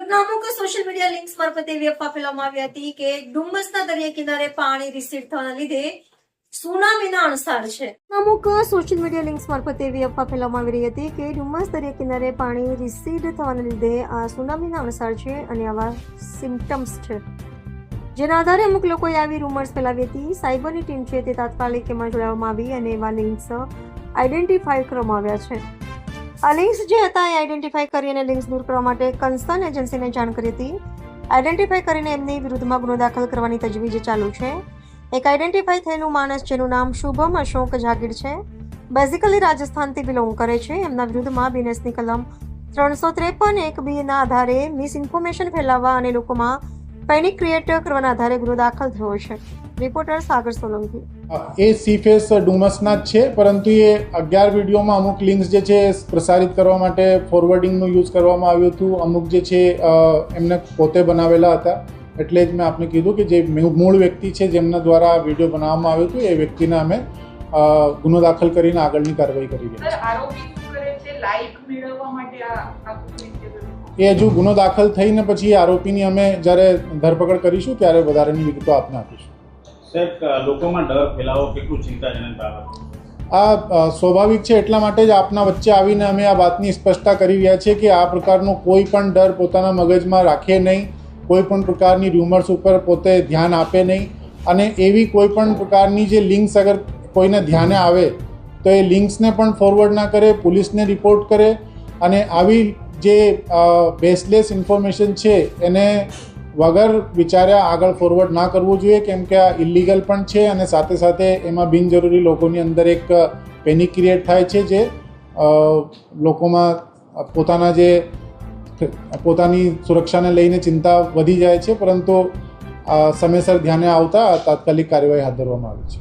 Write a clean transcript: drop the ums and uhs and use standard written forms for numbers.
સુરતના અમુક social media links મારફતે એવી અફવા ફેલાવવામાં આવી હતી કે ડુમ્મસના દરિયા કિનારે પાણી રિસીડ થવાના લીધે સુનામીના અણસાર છે. અમુક સોશિયલ મીડિયા લિંક્સ મારફતે એવી અફવા ફેલાવવામાં આવી રહી હતી કે ડુમ્મસ દરિયા કિનારે પાણી રિસીડ થવાના લીધે આ સુનામીના અણસાર છે અને આવા સિમ્પટમ્સ છે, જેના આધારે અમુક લોકોએ આવી રૂમર્સ ફેલાવી હતી. સાયબરની ટીમ છે તે તાત્કાલિક એમાં જોડાવવામાં આવી અને એવા લિંક્સ આઈડેન્ટિફાઈ કરવામાં આવ્યા છે. આ લિંક્સ જે હતા એ આઈડેન્ટિફાઈ કરી અને લિંક્સ દૂર કરવા માટે કન્સર્ન એજન્સીને જાણ કરી હતી. આઈડેન્ટિફાઈ કરીને એમની વિરુદ્ધમાં ગુનો દાખલ કરવાની તજવીજ ચાલુ છે. એક આઈડેન્ટિફાઈ થયેલું માણસ જેનું નામ શુભમ અશોક જાગીર છે, બેઝિકલી રાજસ્થાનથી બિલોંગ કરે છે. એમના વિરુદ્ધમાં બીએનએસની કલમ 353(1)(b) ના આધારે મિસઇન્ફોર્મેશન ફેલાવવા અને લોકોમાં પેનિક ક્રિએટ કરવાના આધારે ગુનો દાખલ થયો છે. રિપોર્ટર સાગર સોલંકી. એ સીફેસ ડુમસના જ છે, પરંતુ એ 11 વિડીયોમાં અમુક લિંક્સ જે છે પ્રસારિત કરવા માટે ફોરવર્ડિંગનું યુઝ કરવામાં આવ્યું હતું. અમુક જે છે એમને પોતે બનાવેલા હતા, એટલે જ મેં આપને કીધું કે જે મૂળ વ્યક્તિ છે જેમના દ્વારા આ વિડીયો બનાવવામાં આવ્યો હતો એ વ્યક્તિને અમે ગુનો દાખલ કરીને આગળની કાર્યવાહી કરી રહ્યા છીએ. એ હજુ ગુનો દાખલ થઈને પછી આરોપીની અમે જ્યારે ધરપકડ કરીશું ત્યારે વધારેની વિગતો આપને આપીશું. લોકોમાં ડર ફેલાવો કેટલું ચિંતાજનક બાબત? આ સ્વાભાવિક છે, એટલા માટે જ આપના વચ્ચે આવીને અમે આ વાતની સ્પષ્ટતા કરી રહ્યા છીએ કે આ પ્રકારનો કોઈ પણ ડર પોતાના મગજમાં રાખે નહીં, કોઈ પણ પ્રકારની રૂમર્સ ઉપર પોતે ધ્યાન આપે નહીં, અને એવી કોઈ પણ પ્રકારની જે લિંક્સ અગર કોઈને ધ્યાને આવે તો એ લિંક્સને પણ ફોરવર્ડ ના કરે, પોલીસને રિપોર્ટ કરે, અને આવી જે બેસલેસ ઇન્ફોર્મેશન છે એને વગર વિચાર્યા આગળ ફોરવર્ડ ના કરવું જોઈએ, કેમ કે આ ઇલીગલ પણ છે અને સાથે સાથે એમાં બિનજરૂરી લોકોની અંદર એક પેનિક ક્રિએટ થાય છે, જે લોકોમાં પોતાની સુરક્ષાને લઈને ચિંતા વધી જાય છે. પરંતુ સમયસર ધ્યાને આવતા તાત્કાલિક કાર્યવાહી હાથ ધરવામાં આવી છે.